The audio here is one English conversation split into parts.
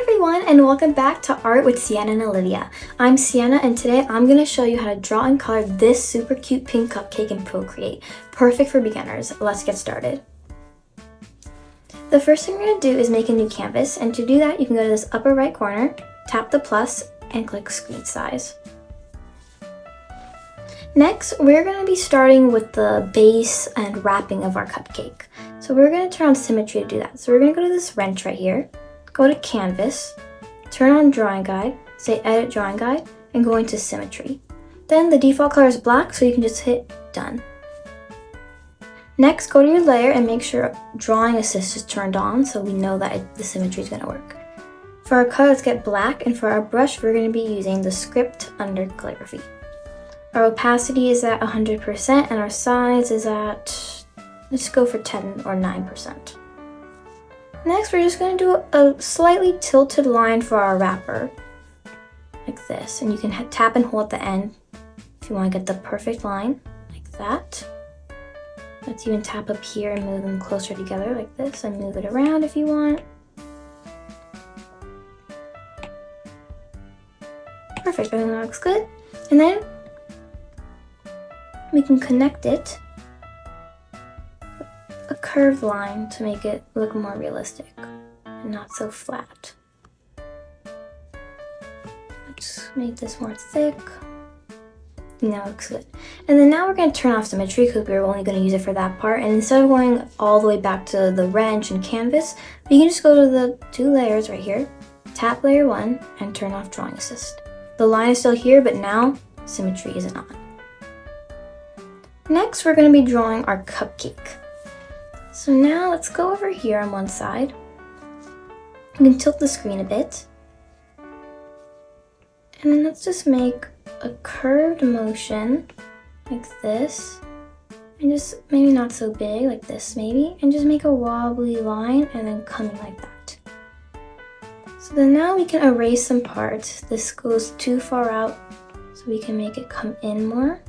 everyone, and welcome back to Art with Sienna and Olivia. I'm Sienna, and today I'm going to show you how to draw and color this super cute pink cupcake in Procreate. Perfect for beginners. Let's get started. The first thing we're going to do is make a new canvas, and to do that you can go to this upper right corner, tap the plus, and click screen size. Next, we're going to be starting with the base and wrapping of our cupcake. So we're going to turn on Symmetry to do that. So we're going to go to this wrench right here, go to Canvas, turn on Drawing Guide, say Edit Drawing Guide, and go into Symmetry. Then the default color is black, so you can just hit Done. Next, go to your layer and make sure Drawing Assist is turned on so we know that the symmetry is going to work. For our color, let's get black, and for our brush, we're going to be using the Script under Calligraphy. Our opacity is at 100% and our size is at, let's go for 10 or 9%. Next, we're just going to do a slightly tilted line for our wrapper, like this. And you can tap and hold at the end if you want to get the perfect line, like that. Let's even tap up here and move them closer together like this, and move it around if you want. Perfect, everything looks good. And then we can connect it with a curved line to make it look more realistic and not so flat. Let's make this more thick. Now it looks good. And then now we're going to turn off Symmetry because we're only going to use it for that part. And instead of going all the way back to the wrench and canvas, we can just go to the two layers right here, tap layer 1, and turn off Drawing Assist. The line is still here, but now Symmetry isn't on. Next, we're going to be drawing our cupcake. So now let's go over here on one side. You can tilt the screen a bit. And then let's just make a curved motion like this. And just maybe not so big, like this maybe. And just make a wobbly line and then coming like that. So then now we can erase some parts. This goes too far out, so we can make it come in more.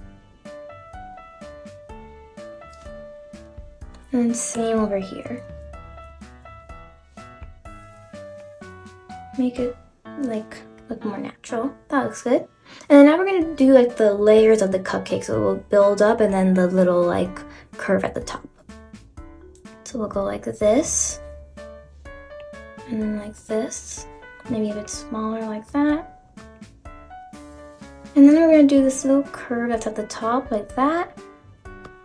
And same over here. Make it like look more natural. That looks good. And then now we're gonna do like the layers of the cupcake, so it will build up and then the little like curve at the top. So we'll go like this, and then like this, maybe a bit smaller like that. And then we're gonna do this little curve that's at the top like that.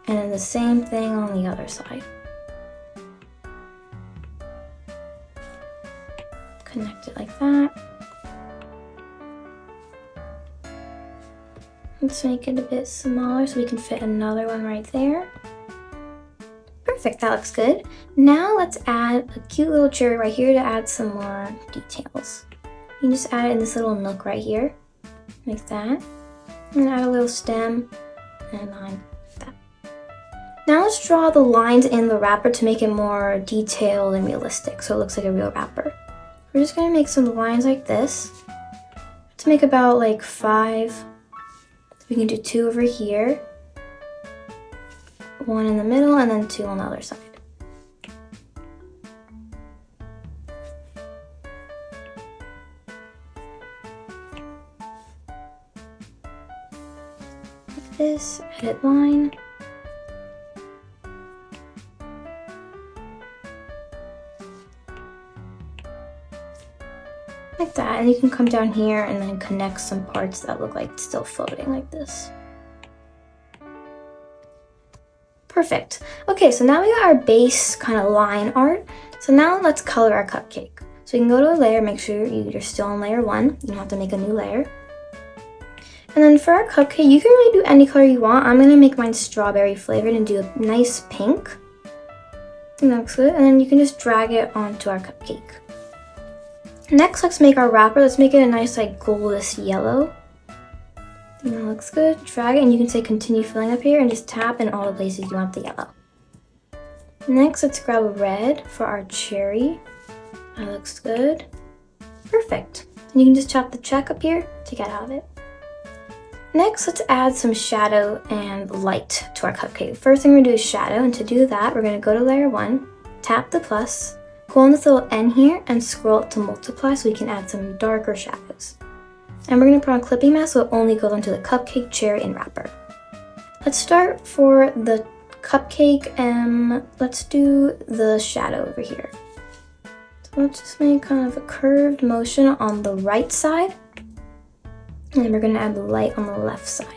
And then the same thing on the other side. Connect it like that. Let's make it a bit smaller so we can fit another one right there. Perfect, that looks good. Now let's add a cute little cherry right here to add some more details. You can just add it in this little nook right here, like that. And add a little stem and a line. Now let's draw the lines in the wrapper to make it more detailed and realistic, so it looks like a real wrapper. We're just going to make some lines like this. Let's make about like 5. We can do 2 over here, 1 in the middle, and then 2 on the other side. Like this, edit line. Like that, and you can come down here and then connect some parts that look like still floating like this. Perfect. Okay, so now we got our base kind of line art. So now let's color our cupcake. So you can go to a layer, make sure you're still on layer 1. You don't have to make a new layer. And then for our cupcake, you can really do any color you want. I'm gonna make mine strawberry flavored and do a nice pink. I think that looks good. And then you can just drag it onto our cupcake. Next, let's make our wrapper. Let's make it a nice like goldish yellow. And that looks good. Drag it and you can say continue filling up here and just tap in all the places you want the yellow. Next, let's grab a red for our cherry. That looks good. Perfect. And you can just chop the check up here to get out of it. Next, let's add some shadow and light to our cupcake. First thing we're gonna do is shadow, and to do that, we're gonna go to layer 1, tap the plus, go on this little N here and scroll up to multiply so we can add some darker shadows. And we're going to put on clipping mask so it only goes onto the cupcake, cherry, and wrapper. Let's start for the cupcake and let's do the shadow over here. So let's just make kind of a curved motion on the right side. And then we're going to add the light on the left side.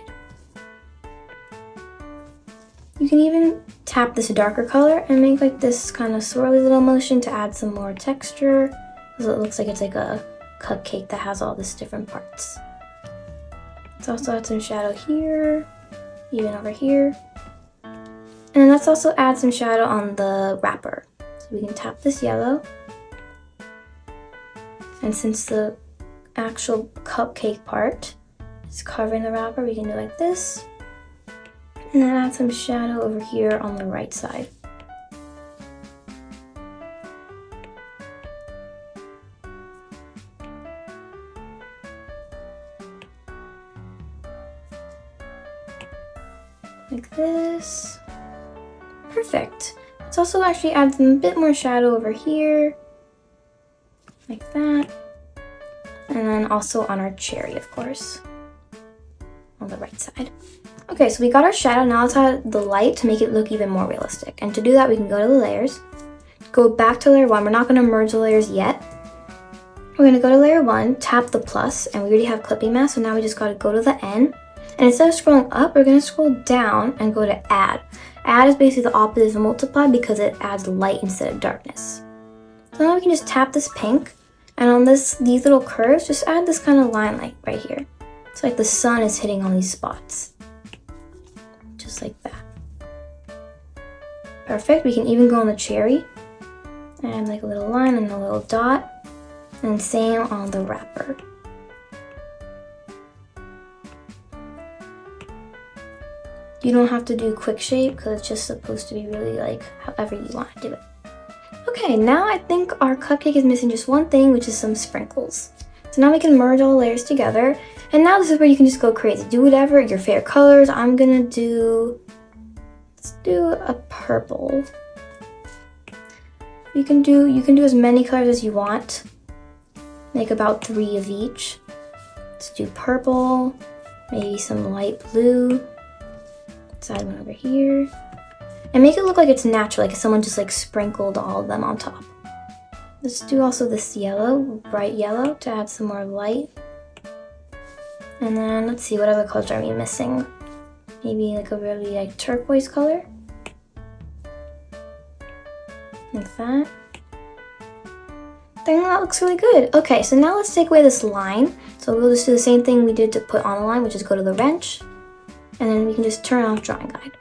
You can even tap this darker color and make like this kind of swirly little motion to add some more texture, because it looks like it's like a cupcake that has all these different parts. Let's also add some shadow here, even over here. And then let's also add some shadow on the wrapper. So we can tap this yellow. And since the actual cupcake part is covering the wrapper, we can do like this. And then add some shadow over here on the right side. Like this. Perfect. Let's also actually add some bit more shadow over here. Like that. And then also on our cherry, of course. On the right side. Okay, so we got our shadow. Now let's add the light to make it look even more realistic. And to do that, we can go to the layers, go back to layer 1. We're not going to merge the layers yet. We're going to go to layer 1, tap the plus, and we already have clipping mask, so now we just got to go to the N. And instead of scrolling up, we're going to scroll down and go to add. Add is basically the opposite of multiply because it adds light instead of darkness. So now we can just tap this pink, and on these little curves, just add this kind of line like right here. It's like the sun is hitting on these spots. Just like that. Perfect. We can even go on the cherry and like a little line and a little dot, and same on the wrapper. You don't have to do quick shape because it's just supposed to be really like however you want to do it. Okay, now I think our cupcake is missing just one thing, which is some sprinkles. So now we can merge all the layers together. And now this is where you can just go crazy. Do whatever, your favorite colors. I'm gonna do, let's do a purple. You can do as many colors as you want. Make about 3 of each. Let's do purple, maybe some light blue. Let's add one over here. And make it look like it's natural, like someone just like sprinkled all of them on top. Let's do also this yellow, bright yellow, to add some more light. And then let's see, what other colors are we missing? Maybe like a really like turquoise color. Like that. I think that looks really good. Okay, so now let's take away this line. So we'll just do the same thing we did to put on the line, which is go to the wrench. And then we can just turn off drawing guide.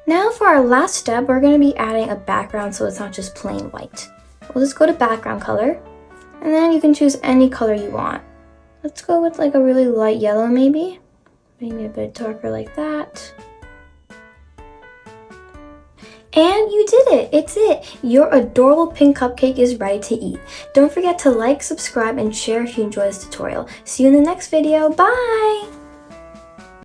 Now for our last step, we're going to be adding a background so it's not just plain white. We'll just go to background color, and then you can choose any color you want. Let's go with like a really light yellow maybe. Maybe a bit darker like that. And you did it! It's it! Your adorable pink cupcake is ready to eat. Don't forget to like, subscribe, and share if you enjoy this tutorial. See you in the next video. Bye!